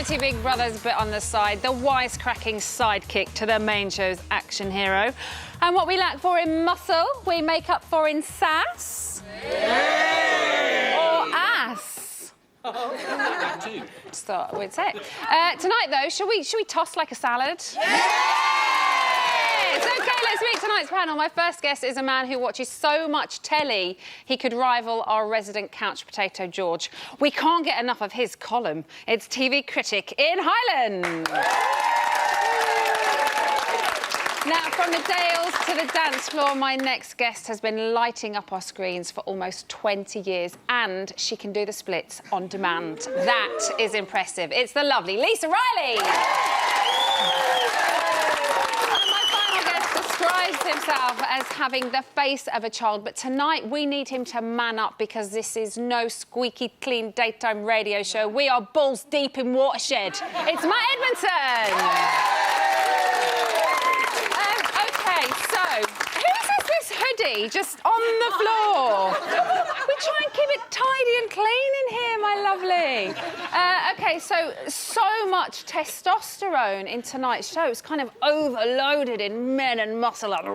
Celebrity Big Brother's bit on the side, the wisecracking sidekick to the main show's action hero. And what we lack for in muscle, we make up for in sass. Or ass. That too. Just thought we'd say. Tonight, though, shall we toss like a salad? It's OK, let's meet tonight's panel. My first guest is a man who watches so much telly he could rival our resident couch potato, George. We can't get enough of his column. It's TV critic Ian Hyland. Now, from the Dales to the dance floor, my next guest has been lighting up our screens for almost 20 years, and she can do the splits on demand. That is impressive. It's the lovely Lisa Riley. Describes himself as having the face of a child, but tonight we need him to man up because this is no squeaky clean daytime radio show. We are balls deep in watershed. It's Matt Edmondson. OK, so whose is this hoodie just on the floor? We try and keep it tidy and clean in here, my lovely. OK, so much testosterone in tonight's show. It's kind of overloaded in men and muscle up.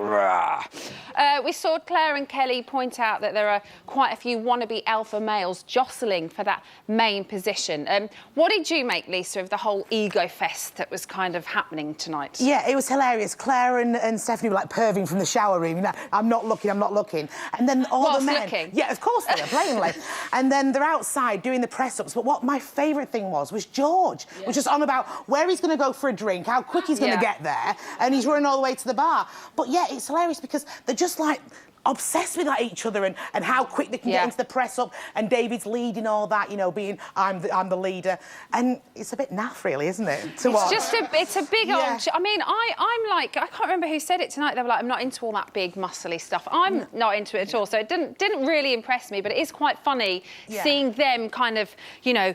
We saw Claire and Kelly point out that there are quite a few wannabe alpha males jostling for that main position. What did you make, Lisa, of the whole ego fest that was kind of happening tonight? Yeah, it was hilarious. Claire and Stephanie were like perving from the shower room. You know, I'm not looking. And then all the men... looking? Yeah, of course they were, blatantly. And then they're outside doing the press-ups. But what my favourite thing was George, was just on about where he's going to go for a drink, how quick he's going to get there, and he's running all the way to the bar. But, yeah, it's hilarious because they're just, like, obsessed with each other and how quick they can get into the press-up, and David's leading all that, you know, being, I'm the leader. And it's a bit naff, really, isn't it, to watch? It's a big old... I mean, I'm like... I can't remember who said it tonight. They were like, I'm not into all that big, muscly stuff. I'm not into it at all, so it didn't really impress me, but it is quite funny seeing them kind of, you know,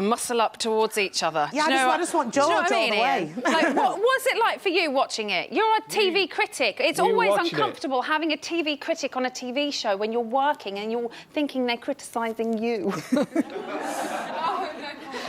muscle up towards each other. Yeah, I just want George all the way. Like, what was it like for you watching it? You're a TV critic. It's always uncomfortable having a TV critic on a TV show when you're working and you're thinking they're criticising you. I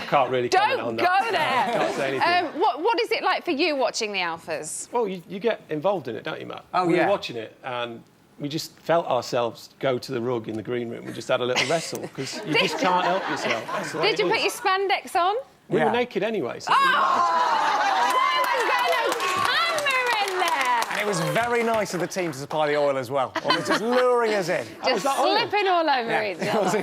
can't really comment on that. Don't go there. Can't say anything. What is it like for you watching the Alphas? Well, you get involved in it, don't you, Matt? Oh, we were watching it and we just felt ourselves go to the rug in the green room. We just had a little wrestle because you just can't help yourself. Did you put your spandex on? We were naked anyway. So Why was there no camera in there? And it was very nice of the team to supply the oil as well. Or just luring us in. Just slipping all over each other.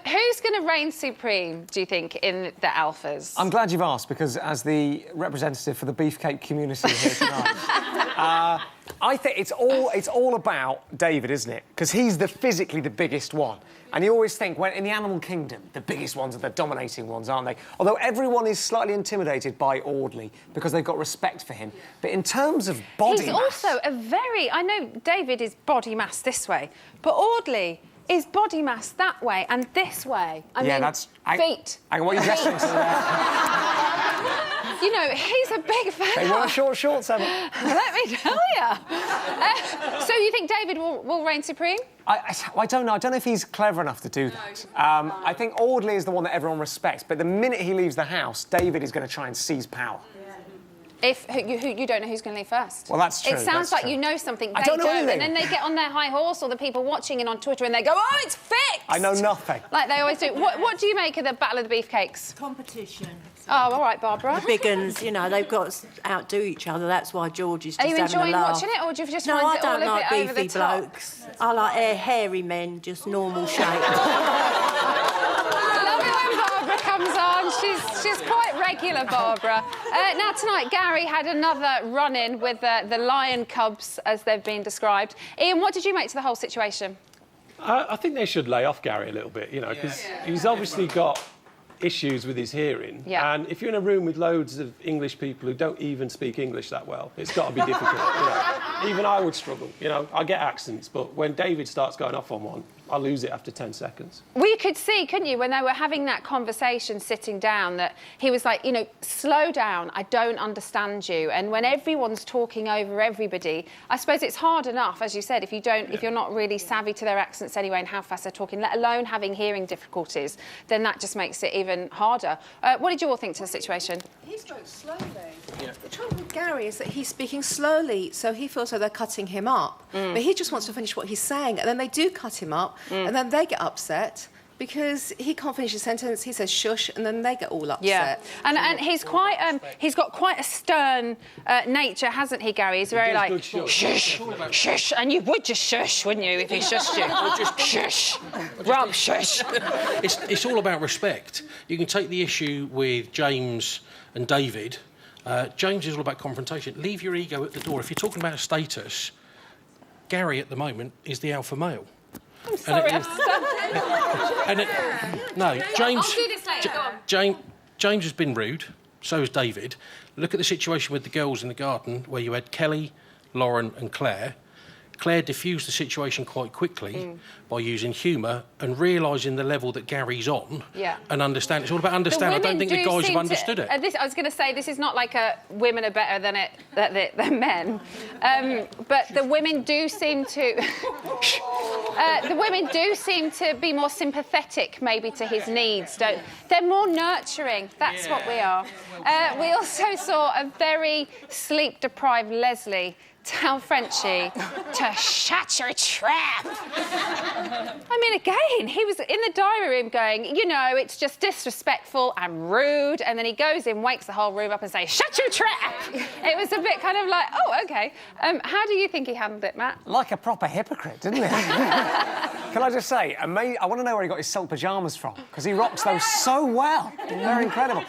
Who's going to reign supreme, do you think, in the Alphas? I'm glad you've asked, because as the representative for the beefcake community here tonight, I think it's all about David, isn't it? Because he's physically the biggest one. And you always think, when in the animal kingdom, the biggest ones are the dominating ones, aren't they? Although everyone is slightly intimidated by Audley because they've got respect for him. But in terms of body mass... He's also a very... I know David is body mass this way, but Audley is body mass that way and this way. I mean, that's... feet. Hang on, what are you gesturing to there? You know, he's a big fan. They wear short shorts, Emma. Let me tell you. So you think David will reign supreme? I don't know. I don't know if he's clever enough to do that. I think Audley is the one that everyone respects, but the minute he leaves the house, David is going to try and seize power. If you don't know who's going to leave first. Well, that's true. It sounds like you know something. I don't know anything. And then they get on their high horse, or the people watching it on Twitter, and they go, "Oh, it's fixed." I know nothing. Like they always do. What do you make of the Battle of the Beefcakes? Competition. Oh, all right, Barbara. The big uns, you know, they've got to outdo each other. That's why George is just having a laugh. Are you enjoying watching it, or do you just No, find I it all don't a like bit over the beefy top? blokes. I like hairy men, just normal shape. I love it when Barbara comes on. She's quite regular, Barbara. Now, tonight, Gary had another run-in with the Lion Cubs, as they've been described. Ian, what did you make to the whole situation? I think they should lay off Gary a little bit, you know, because he's obviously got issues with his hearing. And if you're in a room with loads of English people who don't even speak English that well, it's got to be difficult, you know. Even I would struggle, you know. I get accents, but when David starts going off on one, I lose it after 10 seconds. Well, you could see, couldn't you, when they were having that conversation sitting down, that he was like, you know, slow down, I don't understand you. And when everyone's talking over everybody, I suppose it's hard enough, as you said, if you're not really savvy to their accents anyway and how fast they're talking, let alone having hearing difficulties, then that just makes it even harder. What did you all think to the situation? He spoke slowly. Yeah. The trouble with Gary is that he's speaking slowly, so he feels like they're cutting him up. But he just wants to finish what he's saying, and then they do cut him up, and then they get upset because he can't finish a sentence. He says shush, and then they get all upset. Yeah, and he's quite he's got quite a stern nature, hasn't he, Gary? He's very like shush, shush, and you would just shush, wouldn't you, if he shushed you? Just shush, Rob, shush. It's all about respect. You can take the issue with James and David. James is all about confrontation. Leave your ego at the door. If you're talking about status, Gary at the moment is the alpha male. I'm sorry, no, James. I'll do this later. Go on. James has been rude. So has David. Look at the situation with the girls in the garden, where you had Kelly, Lauren, and Claire. Claire diffused the situation quite quickly by using humour and realising the level that Gary's on. Yeah. And understand. It's all about understand. I don't think the guys have understood it. I was going to say, this is not like women are better than men, but the women do seem to. The women do seem to be more sympathetic, maybe, to his needs. They're more nurturing. That's what we are. We also saw a very sleep-deprived Leslie tell Frenchie to shut your trap. I mean, again, he was in the diary room going, you know, it's just disrespectful and rude, and then he goes in, wakes the whole room up and says, shut your trap. It was a bit kind of like, oh, OK. How do you think he handled it, Matt? Like a proper hypocrite, didn't he? Can I just say, I want to know where he got his silk pyjamas from, because he rocks those so well. They're incredible.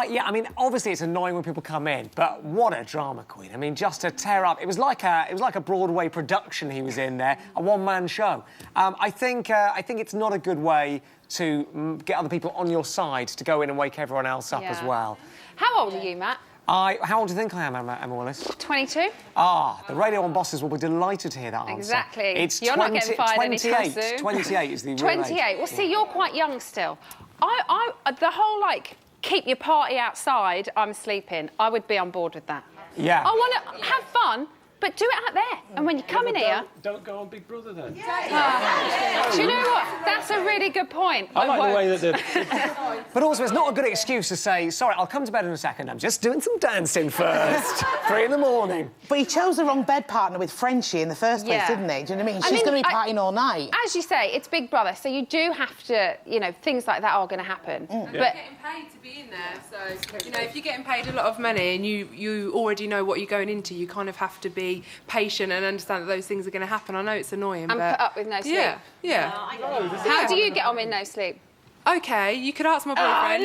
Yeah, I mean, obviously it's annoying when people come in, but what a drama queen. I mean, just to tear up... It was like a Broadway production he was in there, a one-man show. I think it's not a good way to get other people on your side to go in and wake everyone else up as well. How old are you, Matt? How old do you think I am, Emma Willis? 22. The Radio 1 bosses will be delighted to hear that answer. Exactly. It's You're not getting fired anytime soon. 28 is the real 28. age. Well, see, you're quite young still. The whole, like, keep your party outside, I'm sleeping, I would be on board with that. Yeah. I want to have fun, but do it out there. And when you come in here... Don't go on Big Brother, then. Do you know what? That's a really good point. I like the way that But also, it's not a good excuse to say, sorry, I'll come to bed in a second, I'm just doing some dancing first. 3 in the morning. But he chose the wrong bed partner with Frenchie in the first place, didn't he? Do you know what I mean? She's going to be partying all night. As you say, it's Big Brother, so you do have to, you know, things like that are going to happen. But You're getting paid to be in there, so, you know, if you're getting paid a lot of money and you already know what you're going into, you kind of have to be patient and understand that those things are going to happen. I know it's annoying, and but... put up with no sleep. Yeah. How do you get on with no sleep? OK, you could ask my boyfriend.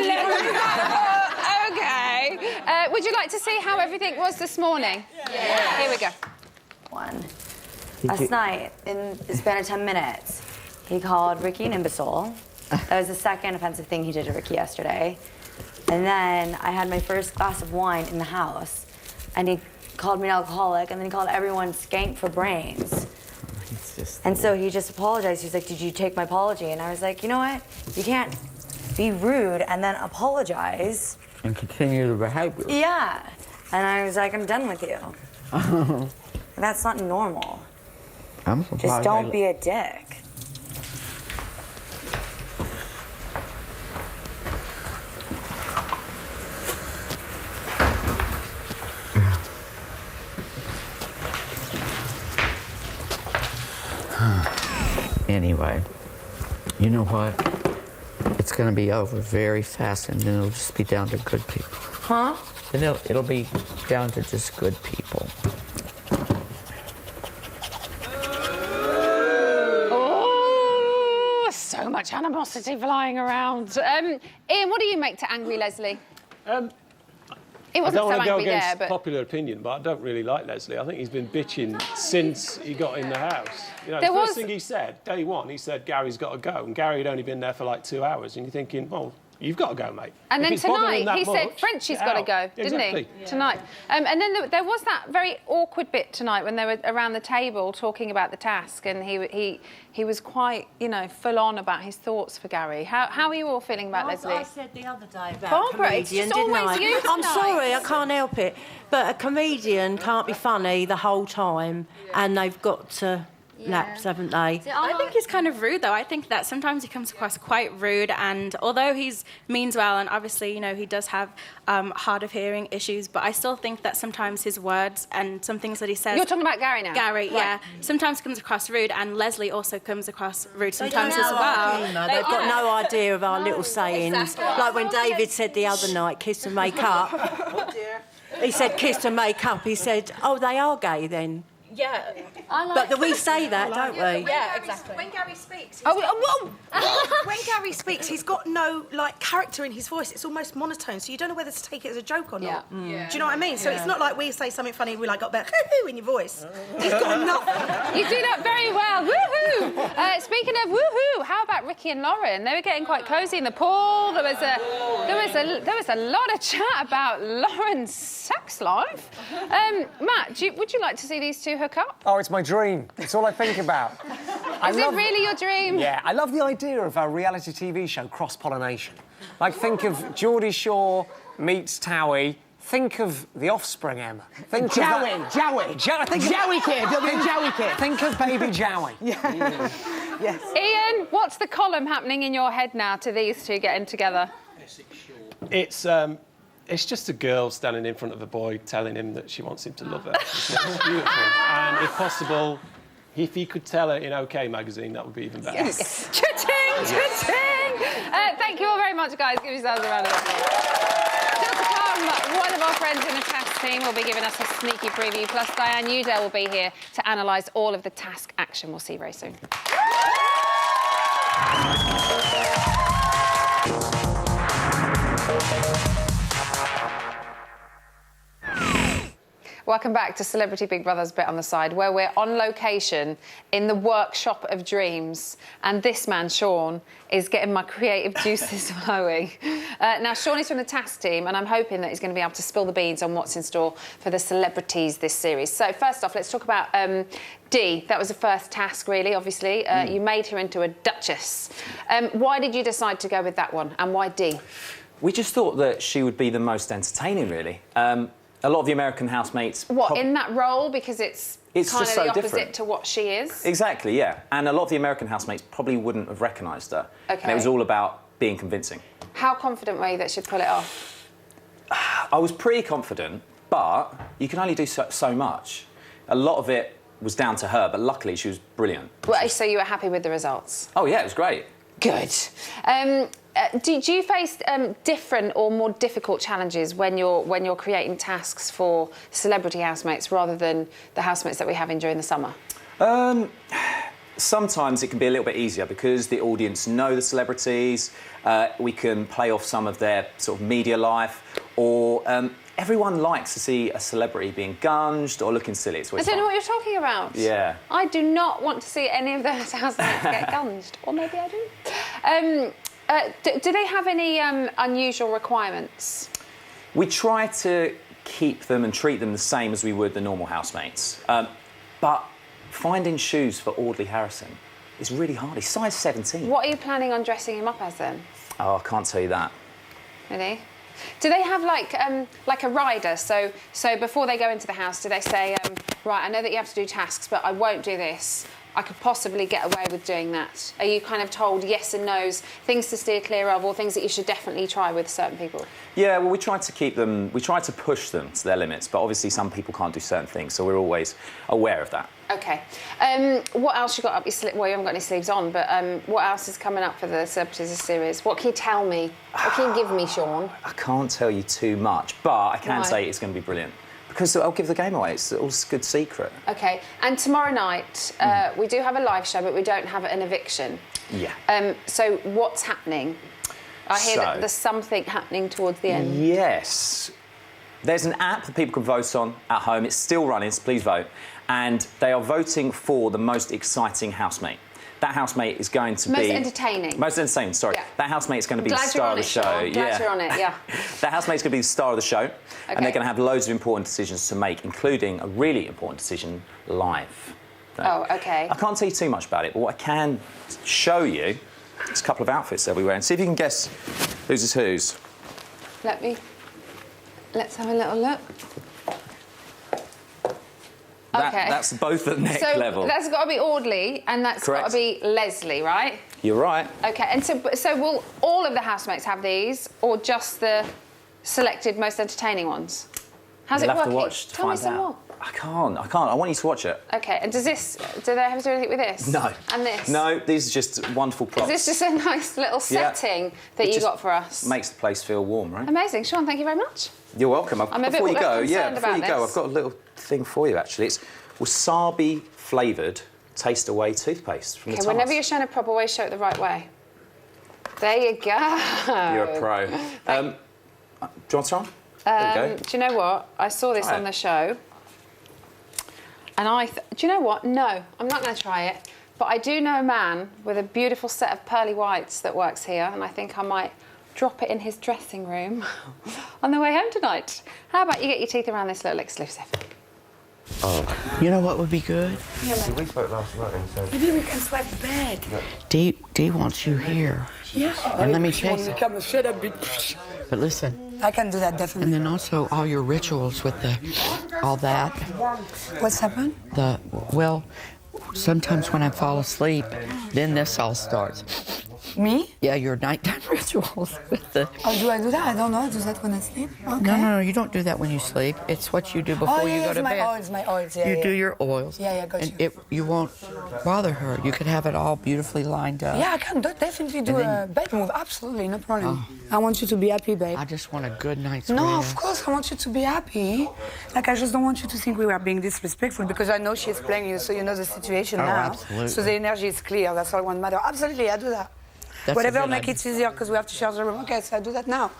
OK. Would you like to see how everything was this morning? Yeah. Here we go. Last night, in the span of 10 minutes, he called Ricky an imbecile. That was the second offensive thing he did to Ricky yesterday. And then I had my first glass of wine in the house, and he called me an alcoholic, and then he called everyone skank for brains. And so he just apologized. He was like, did you take my apology? And I was like, you know what? You can't be rude and then apologize. And continue to behave. Yeah. And I was like, I'm done with you. That's not normal. I'm surprised. Just don't be a dick. Anyway, you know what? It's going to be over very fast, and then it'll just be down to good people. Huh? Then it'll be down to just good people. Oh, so much animosity flying around. Ian, what do you make to angry Leslie? It wasn't I don't so want to go angry against there, but... popular opinion, but I don't really like Leslie. I think he's been bitching since he got in the house. You know, There the first was- thing he said, day one, he said Gary's got to go, and Gary had only been there for like 2 hours, and you're thinking, well, you've got to go, mate. And If then it's bothering tonight, that he said much, Frenchie's get got to out. go, didn't Exactly. he? Tonight. And then there was that very awkward bit tonight when they were around the table talking about the task, and he was quite, you know, full on about his thoughts for Gary. How are you all feeling about Leslie? I said the other day about Barbara, a it's comedian, just didn't always I? you I'm tonight. sorry, I can't help it. But a comedian can't be funny the whole time, and they've got to lapse, haven't they? I think he's kind of rude, though. I think that sometimes he comes across quite rude, and although he's means well, and obviously, you know, he does have hard of hearing issues, but I still think that sometimes his words and some things that he says... You're talking about Gary now? Gary, Right. yeah. Sometimes comes across rude, and Leslie also comes across rude sometimes as well. They've got no idea of our little sayings. exactly. Like when David said the other night, kiss and make up. He said kiss and make up. He said, oh, they are gay then. Yeah. But we say that, don't we? Yeah, exactly. When Gary speaks, whoa! when Gary speaks, he's got no like character in his voice. It's almost monotone, so you don't know whether to take it as a joke or not. Yeah. Do you know what I mean? So it's not like we say something funny, we like got that hoo-hoo in your voice. He's got nothing. You do that very well. Woohoo! Speaking of woohoo, how about Ricky and Lauren? They were getting quite cosy in the pool. There was a lot of chat about Lauren's sex life. Matt, would you like to see these two hook up? Oh, it's my dream. It's all I think about. Is it really your dream? Yeah, I love the idea of a reality TV show cross-pollination. Like, think of Geordie Shore meets Towie. Think of The Offspring, Emma. Think Joey. Jowie kid. There'll be a Joey kid. Think of baby Jowie. Yeah. Yes. Ian, what's the column happening in your head now to these two getting together? It's just a girl standing in front of a boy telling him that she wants him to love her. It's beautiful. And if possible, if he could tell her in OK Magazine, that would be even better. Yes. Cha-ching! Cha-ching! Thank you all very much, guys. Give yourselves a round of applause. Still to come, one of our friends in the task team will be giving us a sneaky preview, plus Diane Udell will be here to analyse all of the task action. We'll see you very soon. Welcome back to Celebrity Big Brother's Bit on the Side, where we're on location in the workshop of dreams. And this man, Sean, is getting my creative juices flowing. Now, Sean is from the task team, and I'm hoping that he's going to be able to spill the beans on what's in store for the celebrities this series. So, first off, let's talk about Dee. That was the first task, really, obviously. You made her into a duchess. Why did you decide to go with that one, and why Dee? We just thought that she would be the most entertaining, really. A lot of the American housemates... What, in that role? Because it's kind of so the opposite different to what she is? Exactly, yeah. And a lot of the American housemates probably wouldn't have recognised her. OK. And it was all about being convincing. How confident were you that she'd pull it off? I was pretty confident, but you can only do so much. A lot of it was down to her, but luckily she was brilliant. Well, so you were happy with the results? Oh, yeah, it was great. Good. Do you face different or more difficult challenges when you're creating tasks for celebrity housemates rather than the housemates that we have in during the summer? Sometimes it can be a little bit easier because the audience know the celebrities. We can play off some of their sort of media life, or everyone likes to see a celebrity being gunged or looking silly. It's I don't know what you're talking about. Yeah. I do not want to see any of those housemates get gunged, or maybe I do. Do they have any unusual requirements? We try to keep them and treat them the same as we would the normal housemates. But finding shoes for Audley Harrison is really hard. He's size 17. What are you planning on dressing him up as then? Oh, I can't tell you that. Really? Do they have like a rider? So before they go into the house, do they say, right, I know that you have to do tasks, but I won't do this. I could possibly get away with doing that. Are you kind of told yes and no's, things to steer clear of, or things that you should definitely try with certain people? Yeah, well, we try to push them to their limits, but obviously some people can't do certain things, so we're always aware of that. OK. What else you got up your sleeve? Well, you haven't got any sleeves on, but what else is coming up for the Celebrities series? What can you tell me? What can you give me, Sean? I can't tell you too much, but I can Why? say it's going to be brilliant. Because I'll give the game away. It's all a good secret. OK. And tomorrow night, we do have a live show, but we don't have an eviction. Yeah. So what's happening? I hear that there's something happening towards the end. Yes. There's an app that people can vote on at home. It's still running, so please vote. And they are voting for the most exciting housemate. That housemate is going to be... Most entertaining. Most entertaining, sorry. Yeah. That housemate's going to be the Glad you're star on of the it, show. Sean. Glad you're on it, yeah. That housemate's going to be the star of the show, and Okay. they're going to have loads of important decisions to make, including a really important decision live. Oh, OK. I can't tell you too much about it, but what I can show you is a couple of outfits they'll be wearing. See if you can guess whose is whose. Let's have a little look. OK. That's both at neck so level. that's got to be Audley, and that's got Correct. to be Leslie, right? You're right. OK, and so will all of the housemates have these, or just the selected most entertaining ones? How's You'll it have working? to watch to Tell me find some out. more. I can't. I want you to watch it. OK, and do they have to do anything with this? No. And this? No, these are just wonderful props. Is this just a nice little setting that It you just got for us? Makes the place feel warm, right? Amazing. Sean, thank you very much. You're welcome. I'm a bit before you go, concerned before you about go, this. I've got a little thing for you actually. It's wasabi flavoured Taste Away toothpaste from the OK, Task. whenever you're showing a proper way, show it the right way. There you go. You're a pro. Do you want some? There we go. Do you know what? I saw this Try on it. the show, and do you know what? No, I'm not going to try it. But I do know a man with a beautiful set of pearly whites that works here, and I think I might drop it in his dressing room on the way home tonight. How about you get your teeth around this little exclusive? Oh. You know what would be good? Yeah, we spoke last night and said... Maybe we can swipe the bed. Dee wants you here. Yeah. And let me chase it. Come shut up, bitch. But listen. I can do that, definitely. And then also all your rituals with all that. What's happened? Well, sometimes when I fall asleep, then this all starts. Me? Yeah, your nighttime rituals with the... Oh, do I do that? I don't know. I do that when I sleep. Okay. No, you don't do that when you sleep. It's what you do before you go to bed. My oils, yeah. You do your oils. Yeah, got and you won't bother her. You could have it all beautifully lined up. Yeah, I can definitely do a bed move. Absolutely, no problem. I want you to be happy, babe. I just want a good night's No, rest. of course, I want you to be happy. Like, I just don't want you to think we were being disrespectful because I know she's playing you, so you know the situation now. Absolutely. So the energy is clear. That's all one matter. Absolutely, I do that. That's Whatever make it easier because we have to share the room. Okay, so I do that now.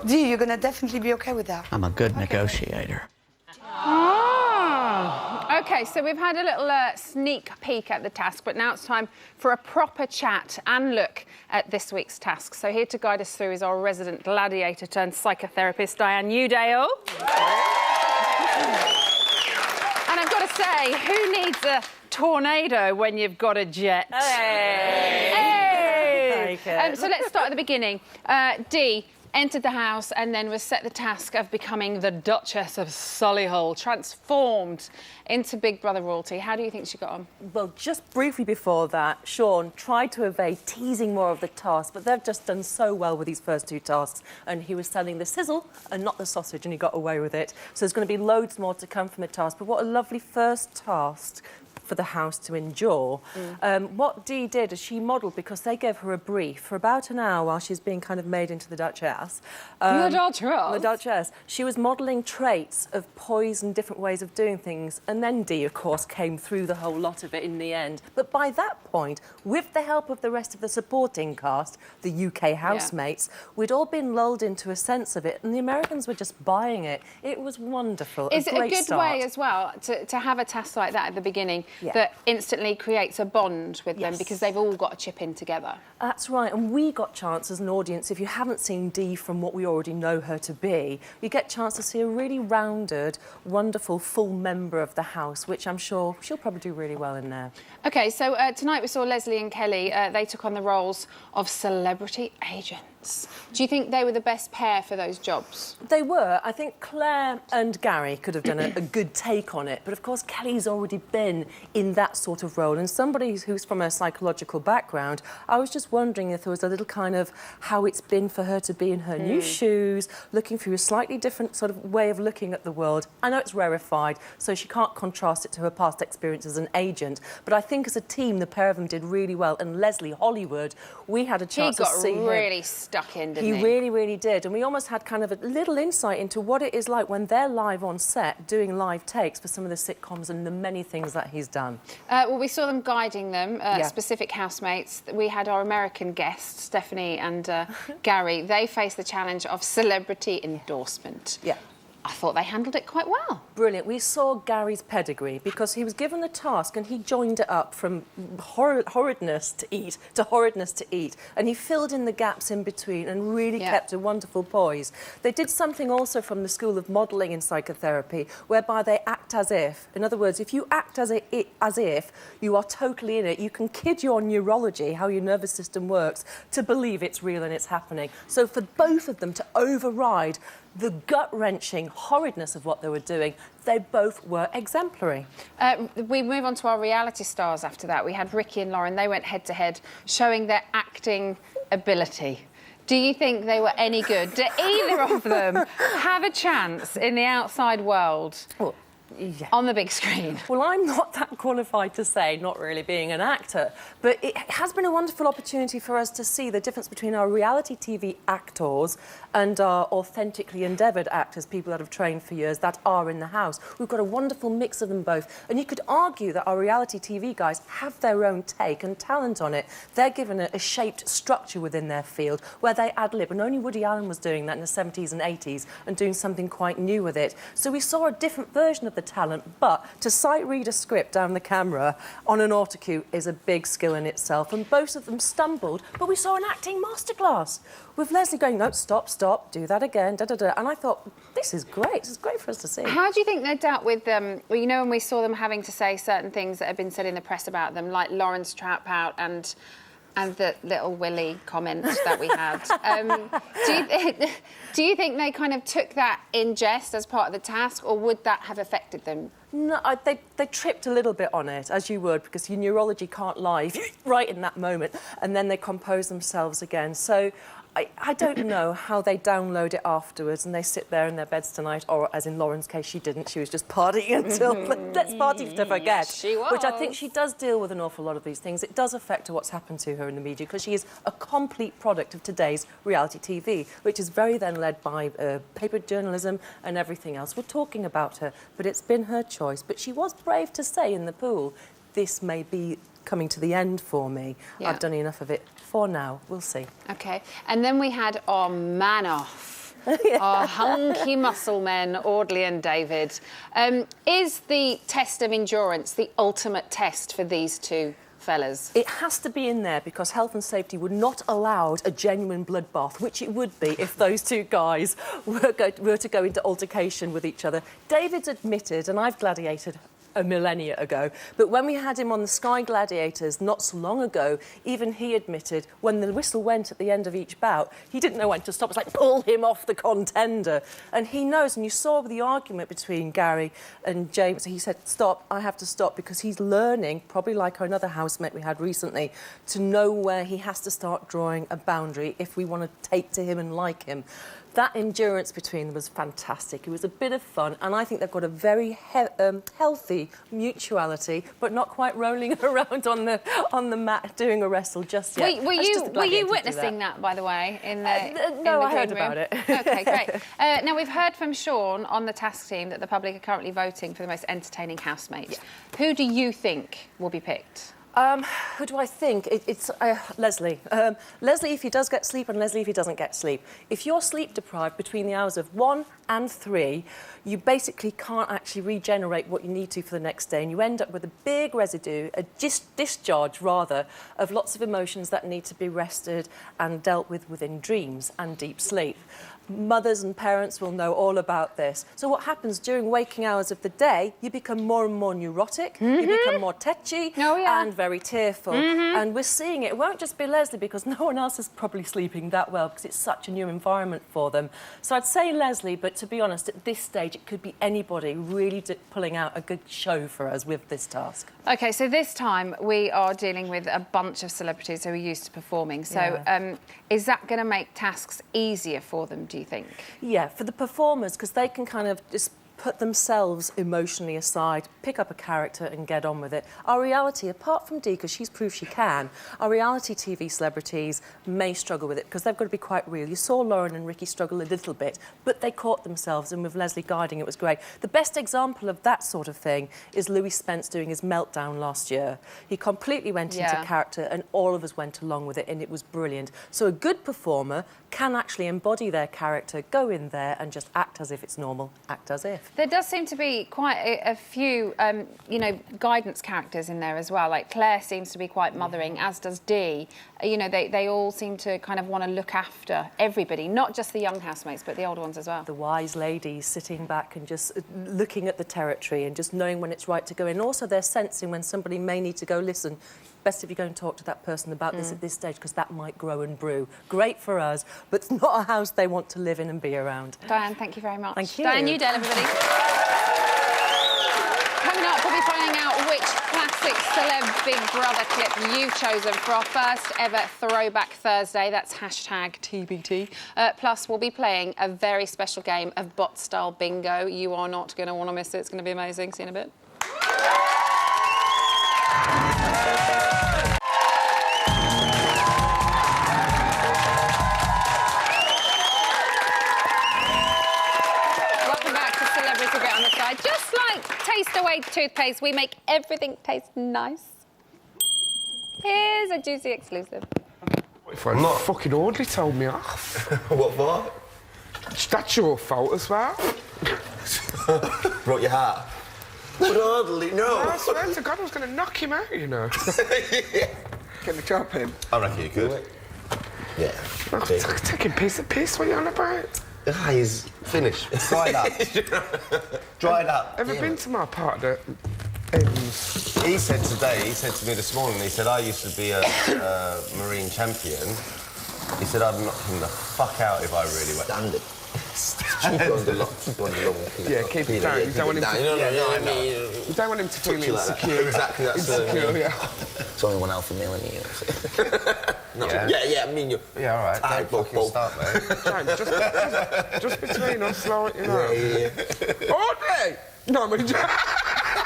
Dee, you're gonna definitely be okay with that. I'm a good negotiator. OK, so we've had a little sneak peek at the task, but now it's time for a proper chat and look at this week's task. So here to guide us through is our resident gladiator turned psychotherapist, Diane Newdale. And I've got to say, who needs a tornado when you've got a jet? Hey! So let's start at the beginning. Dee entered the house and then was set the task of becoming the Duchess of Solihull, transformed into Big Brother royalty. How do you think she got on? Well, just briefly before that, Sean tried to evade teasing more of the task, but they've just done so well with these first two tasks, and he was selling the sizzle and not the sausage, and he got away with it. So there's going to be loads more to come from the task, but what a lovely first task for the house to endure. What Dee did is she modelled, because they gave her a brief for about an hour while she's being kind of made into the Duchess. The Duchess? The Duchess. She was modelling traits of poise and different ways of doing things, and then Dee, of course, came through the whole lot of it in the end. But by that point, with the help of the rest of the supporting cast, the UK housemates, we'd all been lulled into a sense of it, and the Americans were just buying it. It was wonderful. Is it a good start. way as well to have a task like that at the beginning that instantly creates a bond with them because they've all got to chip in together? That's right, and we got chance as an audience, if you haven't seen Dee from what we already know her to be, you get a chance to see a really rounded, wonderful, full member of the house, which I'm sure she'll probably do really well in there. OK, so tonight we saw Leslie and Kelly. They took on the roles of celebrity agents. Do you think they were the best pair for those jobs? They were. I think Claire and Gary could have done a good take on it, but of course Kelly's already been in that sort of role, and somebody who's from a psychological background, I was just wondering if there was a little kind of how it's been for her to be in her new shoes, looking through a slightly different sort of way of looking at the world. I know it's rarefied, so she can't contrast it to her past experience as an agent, but I think as a team, the pair of them did really well, and Leslie Hollywood, we had a chance to see him. He got really stuck in, didn't he? He really, really did, and we almost had kind of a little insight into what it is like when they're live on set doing live takes for some of the sitcoms and the many things that he's done. Well, we saw them guiding them, specific housemates. We had our American guests, Stephanie and Gary. They faced the challenge of celebrity endorsement. Yeah. I thought they handled it quite well. Brilliant. We saw Gary's pedigree because he was given the task and he joined it up from horridness to horridness to eat. And he filled in the gaps in between and really kept a wonderful poise. They did something also from the School of Modelling in Psychotherapy, whereby they act as if. In other words, if you act as if you are totally in it, you can kid your neurology, how your nervous system works, to believe it's real and it's happening. So for both of them to override the gut-wrenching horridness of what they were doing, they both were exemplary. We move on to our reality stars after that. We had Ricky and Lauren. They went head-to-head, showing their acting ability. Do you think they were any good? Do either of them have a chance in the outside world? Well, yeah. On the big screen? Well, I'm not that qualified to say, not really being an actor, but it has been a wonderful opportunity for us to see the difference between our reality TV actors and our authentically endeavoured actors, people that have trained for years, that are in the house. We've got a wonderful mix of them both. And you could argue that our reality TV guys have their own take and talent on it. They're given a shaped structure within their field where they ad-lib, and only Woody Allen was doing that in the 70s and 80s and doing something quite new with it. So we saw a different version of the talent, but to sight read a script down the camera on an autocue is a big skill in itself, and both of them stumbled, but we saw an acting masterclass with Leslie going, no, stop, do that again, da-da-da, and I thought, this is great for us to see. How do you think they dealt with well, you know, when we saw them having to say certain things that had been said in the press about them, like Lauren's trap out and the little Willy comment that we had. Do you think they kind of took that in jest as part of the task, or would that have affected them? No, they tripped a little bit on it, as you would, because your neurology can't lie right in that moment, and then they compose themselves again. So I don't know how they download it afterwards and they sit there in their beds tonight, or as in Lauren's case, she didn't. She was just partying until let's party to forget. Yes, she was. Which I think she does deal with an awful lot of these things. It does affect what's happened to her in the media because she is a complete product of today's reality TV, which is very then led by paper journalism and everything else. We're talking about her, but it's been her choice. But she was brave to say in the pool, this may be coming to the end for me. Yeah. I've done enough of it for now. We'll see. OK. And then we had our man off, our hunky muscle men, Audley and David. Is the test of endurance the ultimate test for these two fellas? It has to be in there because health and safety would not allow a genuine bloodbath, which it would be if those two guys were to go into altercation with each other. David's admitted, and I've gladiated a millennia ago, but when we had him on the Sky Gladiators not so long ago, even he admitted when the whistle went at the end of each bout, he didn't know when to stop. It's like, pull him off the contender. And he knows, and you saw the argument between Gary and James, he said, stop, I have to stop, because he's learning, probably like another housemate we had recently, to know where he has to start drawing a boundary if we want to take to him and like him. That endurance between them was fantastic. It was a bit of fun, and I think they've got a very healthy mutuality, but not quite rolling around on the mat doing a wrestle just yet. Were you witnessing that, by the way, in the No, I green heard about room? it. OK, great. Now, we've heard from Sean on the task team that the public are currently voting for the most entertaining housemate. Yeah. Who do you think will be picked? Who do I think? It's Leslie. Leslie if he does get sleep, and Leslie if he doesn't get sleep. If you're sleep deprived between the hours of 1 and 3, you basically can't actually regenerate what you need to for the next day, and you end up with a big residue, a discharge rather, of lots of emotions that need to be rested and dealt with within dreams and deep sleep. Mothers and parents will know all about this. So what happens during waking hours of the day, you become more and more neurotic, you become more tetchy and very tearful. And we're seeing it. It won't just be Leslie, because no one else is probably sleeping that well because it's such a new environment for them. So I'd say Leslie, but to be honest, at this stage, it could be anybody really pulling out a good show for us with this task. OK, so this time we are dealing with a bunch of celebrities who are used to performing. So is that going to make tasks easier for them, do you think? Yeah, for the performers, because they can kind of just put themselves emotionally aside, pick up a character and get on with it. Our reality, apart from Dee, because she's proved she can, our reality TV celebrities may struggle with it because they've got to be quite real. You saw Lauren and Ricky struggle a little bit, but they caught themselves, and with Leslie guiding it was great. The best example of that sort of thing is Louis Spence doing his Meltdown last year. He completely went into character and all of us went along with it, and it was brilliant. So a good performer can actually embody their character, go in there and just act as if it's normal, act as if. There does seem to be quite a few, you know, guidance characters in there as well. Like Claire seems to be quite mothering, as does Dee. You know, they all seem to kind of want to look after everybody, not just the young housemates, but the older ones as well. The wise ladies sitting back and just looking at the territory and just knowing when it's right to go in. Also, they're sensing when somebody may need to go, listen, best if you go and talk to that person about this at this stage, because that might grow and brew. Great for us, but it's not a house they want to live in and be around. Diane, thank you very much. Thank you. Diane Newdale, everybody. Coming up, we'll be finding out which classic celeb Big Brother clip you've chosen for our first ever Throwback Thursday. That's #TBT. Plus, we'll be playing a very special game of bot-style bingo. You are not going to want to miss it. It's going to be amazing. See you in a bit. Just like Taste Away toothpaste, we make everything taste nice. Here's a juicy exclusive. If I'm not fucking Audley told me off. What for? That's your fault as well. Brought your hat. But Audley, no. I swear to God, I was going to knock him out, you know. Get the job in. I reckon you could. Yeah. I'm taking piece of piss, what are you on about? Ah, he's finished. Dried up. Dried up. Ever been to my partner? He said to me this morning, he said, I used to be a Marine champion. He said, I'd knock him the fuck out if I really went. Stand it. Yeah, keep it down. You don't want him to... You don't want him to feel insecure. Exactly, that's insecure, yeah. It's only one alpha male in you. Yeah, I mean you. Yeah, all right. Don't fucking start, mate. Just between us, like, you know. Yeah. Audley! No, I'm only joking.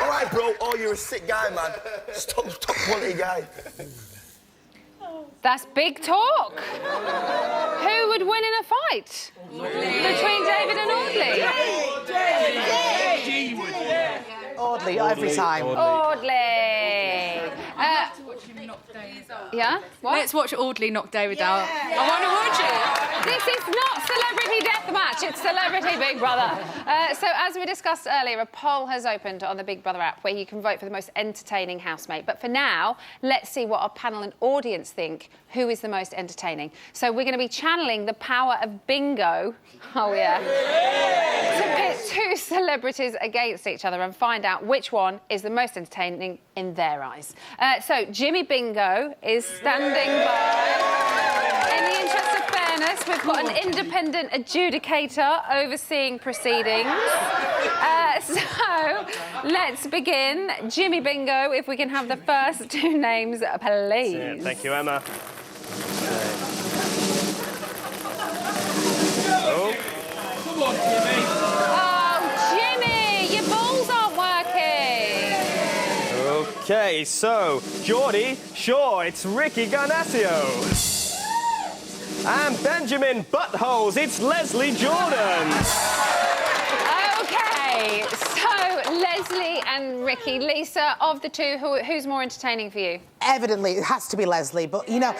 All right, bro. Oh, you're a sick guy, man. Stop quality guy. That's big talk. Who would win in a fight? Between David and Audley? Audley, every time. Audley. Yeah? What? Let's watch Audley knock David out. I want to watch it. This is not Celebrity Deathmatch, it's Celebrity Big Brother. So, as we discussed earlier, a poll has opened on the Big Brother app where you can vote for the most entertaining housemate. But for now, let's see what our panel and audience think who is the most entertaining. So, we're going to be channeling the power of bingo. Oh, yeah. To pit two celebrities against each other and find out which one is the most entertaining in their eyes. So, Jimmy Bingo is standing by. In the interest of fairness, we've got an independent adjudicator overseeing proceedings. So, let's begin. Jimmy Bingo, if we can have the first two names, please. Yeah, thank you, Emma. Oh. Come on, Jimmy. Oh, Jimmy, your balls aren't working. OK, so, Geordie, sure, it's Ricky Garnasio. And Benjamin Buttholes, it's Leslie Jordan. OK, so Leslie and Ricky. Lisa, of the two, who's more entertaining for you? Evidently, it has to be Leslie, but, you know,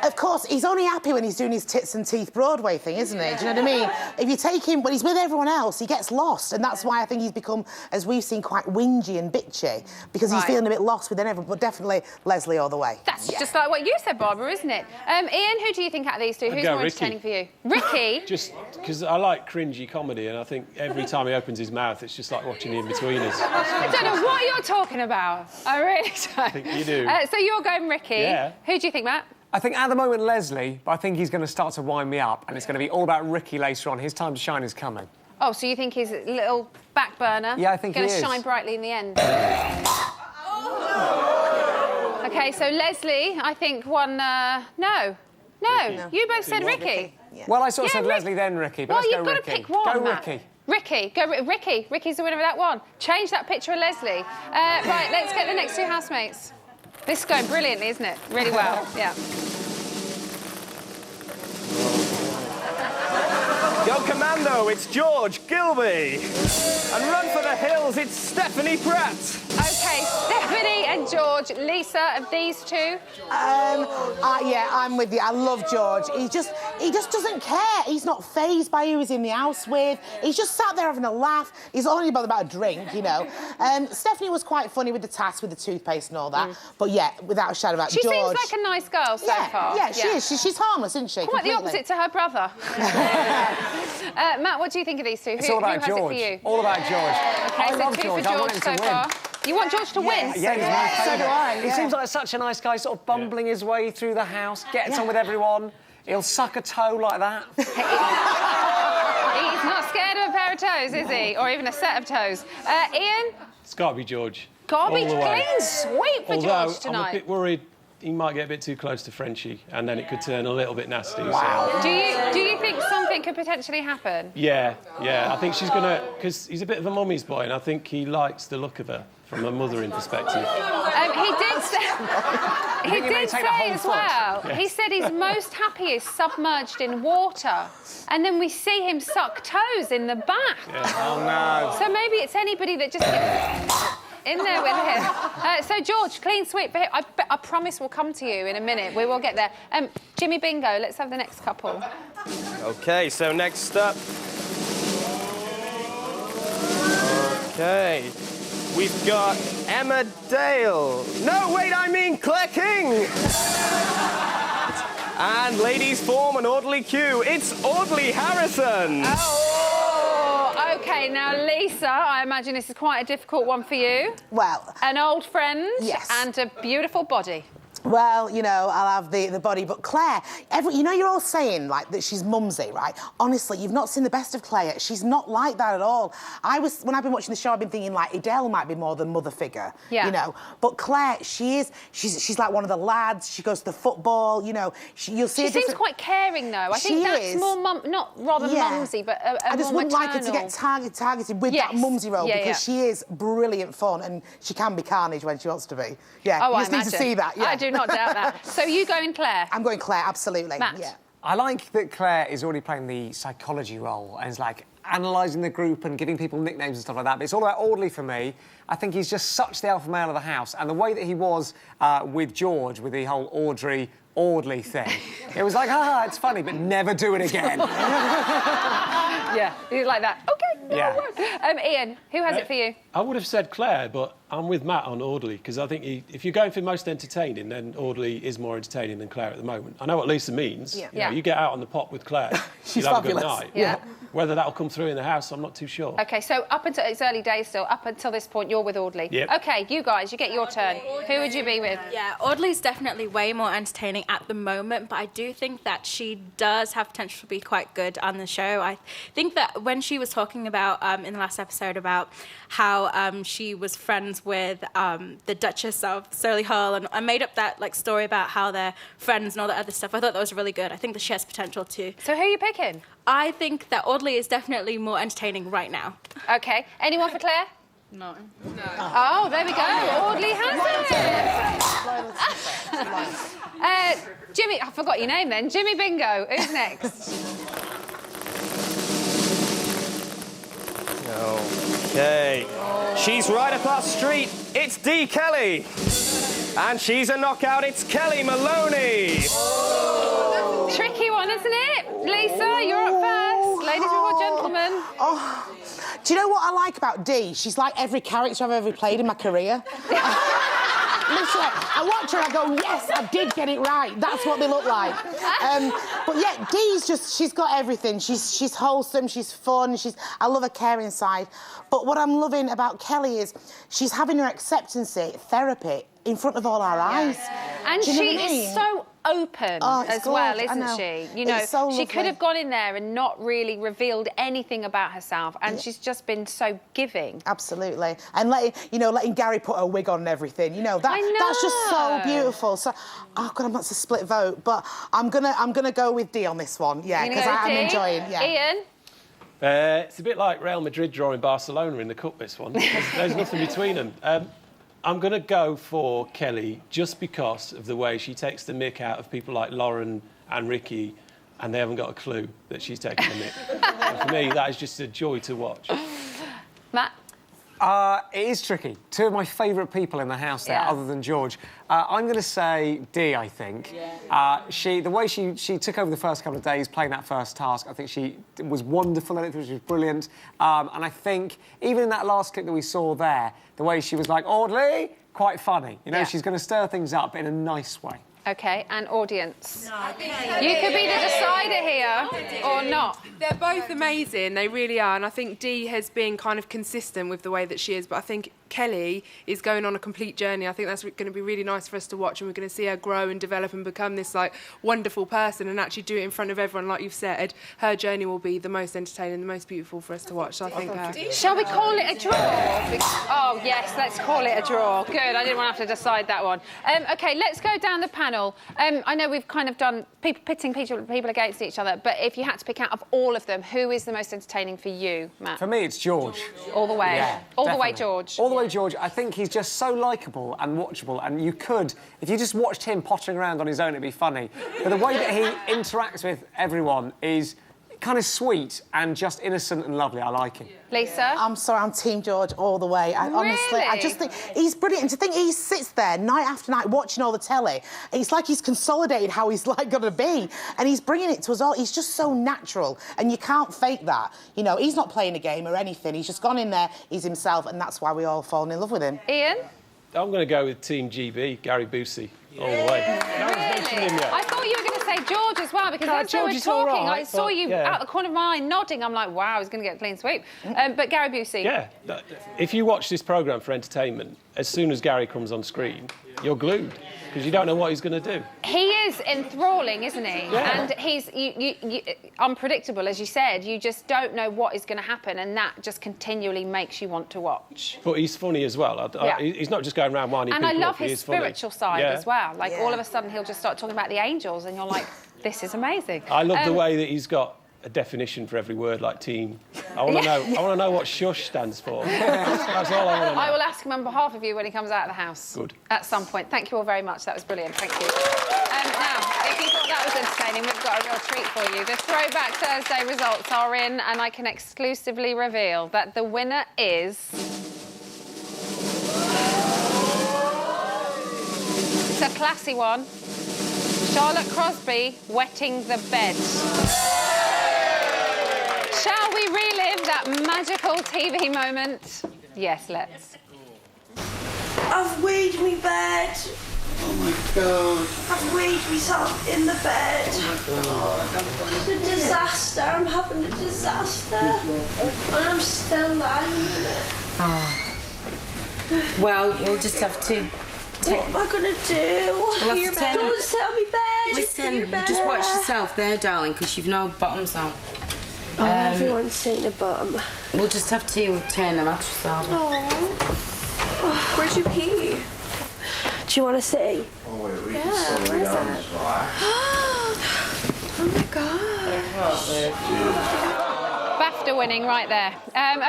of course, he's only happy when he's doing his tits and teeth Broadway thing, isn't he? Do you know what I mean? If you take him, when he's with everyone else, he gets lost, and that's why I think he's become, as we've seen, quite whingy and bitchy, because he's feeling a bit lost within everyone, but definitely Leslie all the way. That's just like what you said, Barbara, isn't it? Ian, who do you think out of these two, who's more entertaining for you? Ricky? Just because I like cringy comedy, and I think every time he opens his mouth, it's just like watching the In-Betweeners. I don't know what you're talking about. I really don't. I think you do. So you're going Ricky. Yeah. Who do you think, Matt? I think at the moment Leslie, but I think he's going to start to wind me up, and it's going to be all about Ricky later on. His time to shine is coming. Oh, so you think he's a little back burner? Yeah, I think he is. Going to shine brightly in the end. OK, so Leslie, I think won... No, you both said Ricky. Well, I sort of said Leslie, then Ricky, but well, let's go you've got Ricky. to pick one, Go Matt. Ricky. Ricky, go Ricky. Ricky's the winner of that one. Change that picture of Leslie. Right, let's get the next two housemates. This is going brilliantly, isn't it? Really well, yeah. Go Commando, it's George Gilby. And run for the hills, it's Stephanie Pratt. OK, Stephanie and George. Lisa, of these two? Yeah, I'm with you. I love George. He just doesn't care. He's not fazed by who he's in the house with. He's just sat there having a laugh. He's only bothered about a drink, you know. Stephanie was quite funny with the task with the toothpaste and all that. But yeah, without a shadow of a doubt, She George... seems like a nice girl so far. Yeah, she is. She's harmless, isn't she? Quite the opposite to her brother. Matt, what do you think of these two? It's all about who has George. It for you? All about George. OK, I so love 2 George. for I want George him so to win. far. You want George to win? Yeah, he's my favourite. So do I, He seems like such a nice guy, sort of bumbling his way through the house, gets on with everyone. He'll suck a toe like that. He's not scared of a pair of toes, is he? Or even a set of toes. Ian? It's got to be George. Garbage All the way. clean sweep for Although, George tonight. I'm a bit worried he might get a bit too close to Frenchie, and then it could turn a little bit nasty. Wow. So. Do you think something could potentially happen? Yeah. I think she's gonna, because he's a bit of a mummy's boy, and I think he likes the look of her from a mothering perspective. He did say as well. Yes. He said he's most happiest submerged in water, and then we see him suck toes in the bath. Yeah. Oh no. So maybe it's anybody that just gets in there with him. So George, clean sweep for him. I promise we'll come to you in a minute. We will get there. Jimmy Bingo, let's have the next couple. OK, so next up... OK. We've got Emma Dale. No, wait, I mean Claire King. And ladies form an orderly queue. It's Audley Harrison. Oh, OK. Now, Lisa, I imagine this is quite a difficult one for you. Well... An old friend. Yes. And a beautiful body. Well, you know, I'll have the body, but Claire, you know, you're all saying, like, that she's mumsy, right? Honestly, you've not seen the best of Claire yet. She's not like that at all. When I've been watching the show, I've been thinking, like, Adele might be more the mother figure, you know? But Claire, she's like one of the lads. She goes to the football, you know. You'll see She seems quite caring, though. I think that's more not rather mumsy, but I just more wouldn't like her to maternal. get targeted with that mumsy role because she is brilliant fun and she can be carnage when she wants to be. Yeah, Oh, you just need to see that. Yeah. I do not doubt that. So you going Claire? I'm going Claire, absolutely. Matt? Yeah. I like that Claire is already playing the psychology role and is like analysing the group and giving people nicknames and stuff like that. But it's all about Audley for me. I think he's just such the alpha male of the house. And the way that he was with George, with the whole Audley thing, it was like, it's funny, but never do it again. Yeah, you like that. OK, no, Yeah. I won't. Ian, who has it for you? I would have said Claire, but I'm with Matt on Audley, because I think if you're going for most entertaining, then Audley is more entertaining than Claire at the moment. I know what Lisa means. Yeah. You know, you get out on the pop with Claire, She's you'll have a good fabulous. night. Yeah. Whether that'll come through in the house, I'm not too sure. OK, so up until it's early days still. Up until this point, you're with Audley. Yep. OK, you guys, you get your turn. Who would you be with? Yeah, Audley's definitely way more entertaining at the moment, but I do think that she does have potential to be quite good on the show. I think that when she was talking about in the last episode about how she was friends with the Duchess of Solihull and made up that story about how they're friends and all that other stuff, I thought that was really good. I think that she has potential too. So who are you picking? I think that Audley is definitely more entertaining right now. OK, anyone for Claire? No. Oh, there we go. Audley has it. Jimmy, I forgot your name then. Jimmy Bingo. Who's next? OK. She's right up our street. It's Dee Kelly. And she's a knockout. It's Kelly Maloney. Tricky one, isn't it? Lisa, you're up first. Ladies before gentlemen. Oh, do you know what I like about Dee? She's like every character I've ever played in my career. Literally, I watch her and I go, yes, I did get it right. That's what they look like. But yeah, Dee's she's got everything. She's wholesome, she's fun, I love her caring side. But what I'm loving about Kelly is she's having her acceptance therapy in front of all our eyes. And Do you know she what I mean? is so open as well, good, I isn't know. she? You know, It's so she could lovely. have gone in there and not really revealed anything about herself, and she's just been so giving. Absolutely. And letting Gary put a wig on and everything, that's just so beautiful. So, oh God, that's a split vote, but I'm gonna go with Dee on this one, yeah, You're because gonna go I'm Dee? enjoying. Yeah. Ian. It's a bit like Real Madrid drawing Barcelona in the Cup, this one. There's nothing between them. I'm going to go for Kelly just because of the way she takes the mick out of people like Lauren and Ricky, and they haven't got a clue that she's taking the mick. And for me, that is just a joy to watch. Matt? It is tricky. Two of my favourite people in the house there, Yeah. other than George. I'm going to say Dee, I think. Yeah. The way she took over the first couple of days playing that first task, I think she was wonderful. I think she was brilliant. And I think even in that last clip that we saw there, the way she was like, Audley, quite funny. You know, she's going to stir things up in a nice way. OK, and audience. You could be the decider here, or not. They're both amazing, they really are, and I think Dee has been kind of consistent with the way that she is, but I think Kelly is going on a complete journey. I think that's going to be really nice for us to watch, and we're going to see her grow and develop and become this, like, wonderful person and actually do it in front of everyone. Like you've said, her journey will be the most entertaining, the most beautiful for us to watch, so I think... Shall we call it a draw? Oh, yes, let's call it a draw. Good, I didn't want to have to decide that one. OK, let's go down the panel. I know we've kind of done pitting people against each other, but if you had to pick out of all of them, who is the most entertaining for you, Matt? For me, it's George. All the way? Yeah, all definitely. the way, George? All the way, George. I think he's just so likeable and watchable, and you could, if you just watched him pottering around on his own, it'd be funny. But the way that he interacts with everyone is kind of sweet and just innocent and lovely. I like him. Lisa? I'm sorry, I'm Team George all the way. Honestly, I just think he's brilliant. And to think he sits there night after night watching all the telly, it's like he's consolidated how he's like going to be. And he's bringing it to us all. He's just so natural. And you can't fake that. You know, he's not playing a game or anything. He's just gone in there, he's himself, and that's why we all fallen in love with him. Ian? I'm going to go with Team GB, Gary Busey, all the way. No one's mentioned him yet. I thought you were going to say George as well, because as we were George is all talking, right, I saw you out the corner of my eye nodding. I'm like, wow, he's going to get a clean sweep. But Gary Busey. Yeah. If you watch this programme for entertainment, as soon as Gary comes on screen, you're glued, because you don't know what he's going to do. He is enthralling, isn't he? Yeah. And he's unpredictable, as you said. You just don't know what is going to happen, and that just continually makes you want to watch. But he's funny as well. He's not just going around winding And people I love up. He his is funny. spiritual side as well. Like, all of a sudden, he'll just start talking about the angels, and you're like, this is amazing. I love the way that he's got a definition for every word, like team. I want to know. I want to know what shush stands for. That's all I want to know. I will ask him on behalf of you when he comes out of the house. Good. At some point. Thank you all very much. That was brilliant. Thank you. Now, if you thought that was entertaining, we've got a real treat for you. The Throwback Thursday results are in, and I can exclusively reveal that the winner is... It's a classy one. Charlotte Crosby wetting the bed. Shall we relive that magical TV moment? Yes, let's. I've weed me bed. Oh my God. I've weed myself in the bed. Oh my God. It's a disaster. I'm having a disaster. And I'm still lying in it. Oh. Well, we'll just have to... What am I going to do? We'll have to turn... Don't sit on my bed. Listen, just watch yourself there, darling, because you've no bottoms on. Oh, everyone's seen a bottom. We'll just have to turn the mattress over. Oh, where'd you pee? Do you want to see? Oh, wait, we Yeah, can slow where is down, it? it's right. Oh my God. BAFTA winning right there.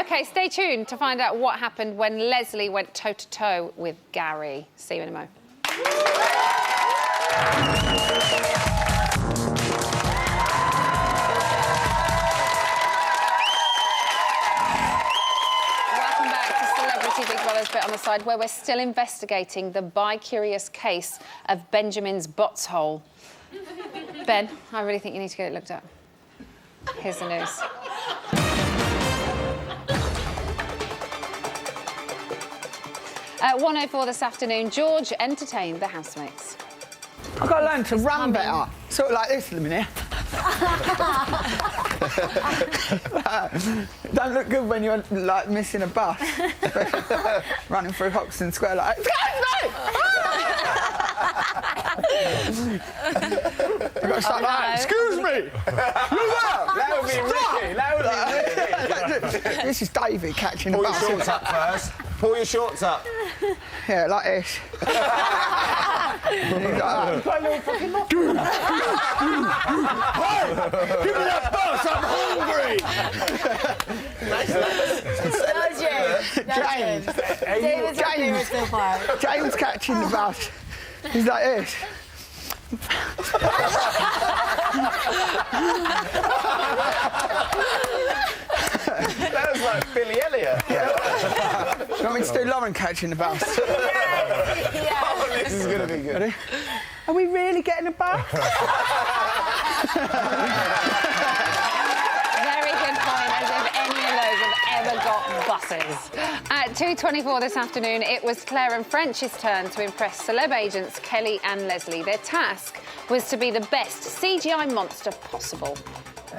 OK, stay tuned to find out what happened when Leslie went toe-to-toe with Gary. See you in a moment. Welcome back to Celebrity Big Brother's Bit on the Side, where we're still investigating the bi-curious case of Benjamin's butts hole. Ben, I really think you need to get it looked at. Here's the news. At 1:04 this afternoon, George entertained the housemates. I've got to learn to run better. Sort of like this in a minute. Don't look good when you're like missing a bus. Running through Hoxton Square like, excuse me! You've got to start like, excuse me! That would be Ricky. That would be Ricky. This is David catching Pull a your bus. shorts up first. Pull your shorts up. Yeah, like this. Play little fucking mock. Give me that bus, I'm hungry! James catching the bus. He's like this. That was like Billy Elliot. Do you want me to do Lauren catching the bus? Oh, this is going to be good. Ready? Are we really getting a bus? Very good point, as if any of those have ever got buses. At 2:24 this afternoon, it was Claire and French's turn to impress celeb agents Kelly and Leslie. Their task was to be the best CGI monster possible.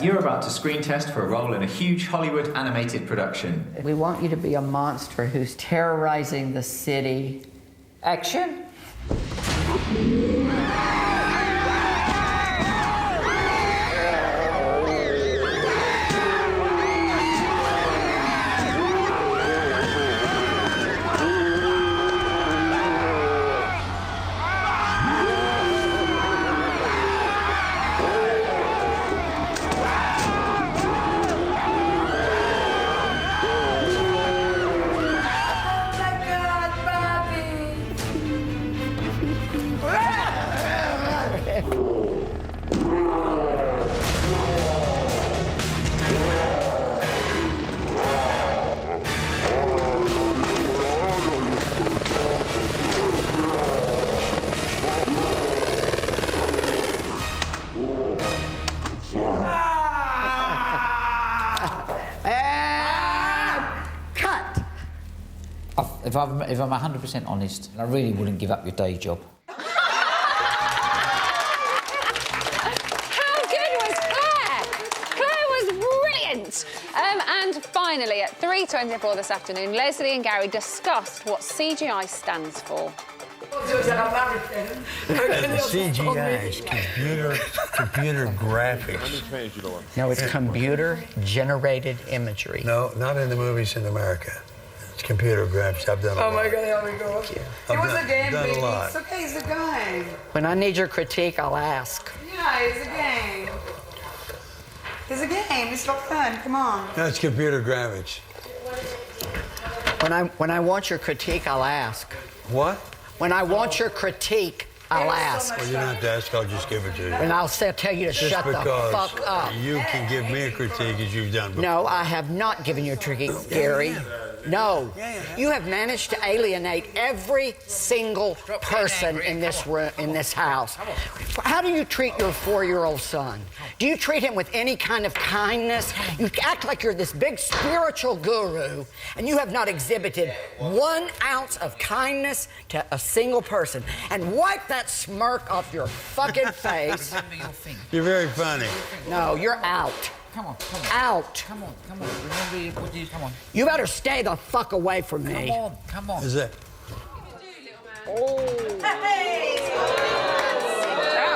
You're about to screen test for a role in a huge Hollywood animated production. We want you to be a monster who's terrorizing the city. Action. If I'm 100% honest, I really wouldn't give up your day job. How good was Claire? Claire was brilliant. And finally, at 3:24 this afternoon, Leslie and Gary discussed what CGI stands for. CGI is computer graphics. No, it's computer-generated imagery. No, not in the movies in America. It's computer graphics. I've done a lot. Oh my God, here we go. It was a game, done a baby. lot. It's okay, it's a game. When I need your critique, I'll ask. Yeah, it's a game. It's a game. It's not fun. Come on. That's computer graphics. When I want your critique, I'll ask. What? When I want your critique, I'll ask. Well, you don't have to ask. I'll just give it to you. And I'll tell you to Just shut the because fuck up. you can give me a critique as you've done before. No, I have not given you a critique, Gary. No. You have managed to alienate every single person in this room, in this house. How do you treat your 4-year-old son? Do you treat him with any kind of kindness? You act like you're this big spiritual guru, and you have not exhibited 1 ounce of kindness to a single person. And wipe that smirk off your fucking face. You're very funny. No, you're out. Come on, come on. Out. Come on, come on. Remember what you... Come on. You better stay the fuck away from me. Come on, come on. Is it? That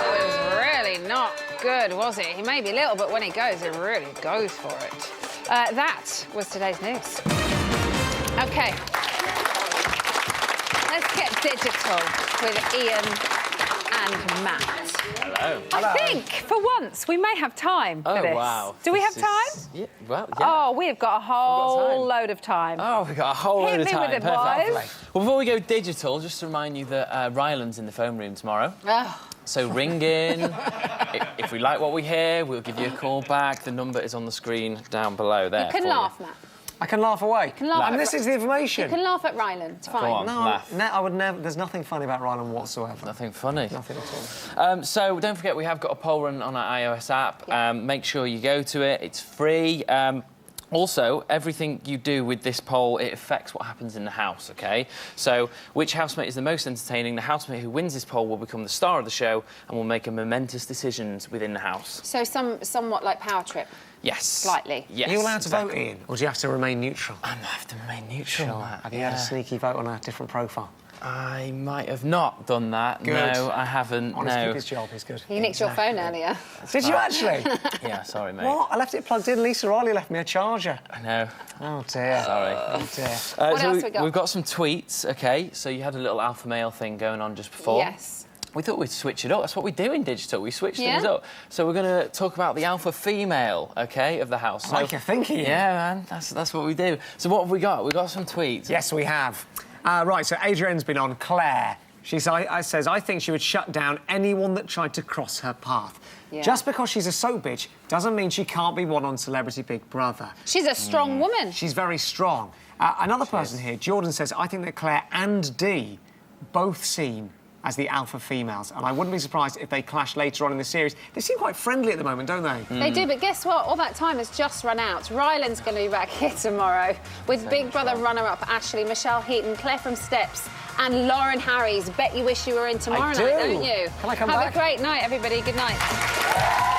was really not good, was it? He may be little, but when he goes, he really goes for it. That was today's news. OK. Let's get digital with Ian and Matt. Hello. I think, for once, we may have time for this. Oh, wow. Do we have time? Yeah, well, yeah. Oh, we've got a whole load of time. Oh, we've got a whole load of time. Hit me with it, boys. Well, before we go digital, just to remind you that Ryland's in the phone room tomorrow. Oh. So ring in. If we like what we hear, we'll give you a call back. The number is on the screen down below there. You can laugh, Matt. I can laugh away. You can laugh And at this is the information. You can laugh at Ryland. It's fine. Go on, laugh. I would never. There's nothing funny about Ryland whatsoever. Nothing funny. Nothing at all. So don't forget, we have got a poll run on our iOS app. Make sure you go to it. It's free. Also, everything you do with this poll, it affects what happens in the house, OK? So, which housemate is the most entertaining? The housemate who wins this poll will become the star of the show and will make a momentous decisions within the house. So somewhat like Power Trip. Yes. Slightly. Yes. Are you allowed to vote, Ian? Or do you have to remain neutral? I have to remain neutral. Sure. Have you had a sneaky vote on a different profile? I might have not done that. Good. No, I haven't. Honest, no. keep his job. He's good. You nicked your phone earlier. Did you actually? Yeah, sorry, mate. What? I left it plugged in. Lisa Riley left me a charger. I know. Oh, dear. Sorry. Oh, dear. What else we got? We've got some tweets, OK? So you had a little alpha male thing going on just before. Yes. we thought we'd switch it up. That's what we do in digital. We switch things Yeah. up. So we're going to talk about the alpha female, OK, of the house. I like your thinking. Yeah, man. That's what we do. So what have we got? We've got some tweets. Yes, we have. Right, so Adrienne's been on. Claire. She says, I think she would shut down anyone that tried to cross her path. Yeah. Just because she's a soap bitch doesn't mean she can't be one on Celebrity Big Brother. She's a strong woman. She's very strong. Another person here, Jordan, says, I think that Claire and Dee both seem as the alpha females, and I wouldn't be surprised if they clash later on in the series. They seem quite friendly at the moment, don't they? They do, but guess what? All that time has just run out. Ryland's going to be back here tomorrow with Big Brother runner-up Ashley, Michelle Heaton, Claire from Steps, and Lauren Harries. Bet you wish you were in tomorrow night, don't you? Can I come Have back? a great night, everybody. Good night.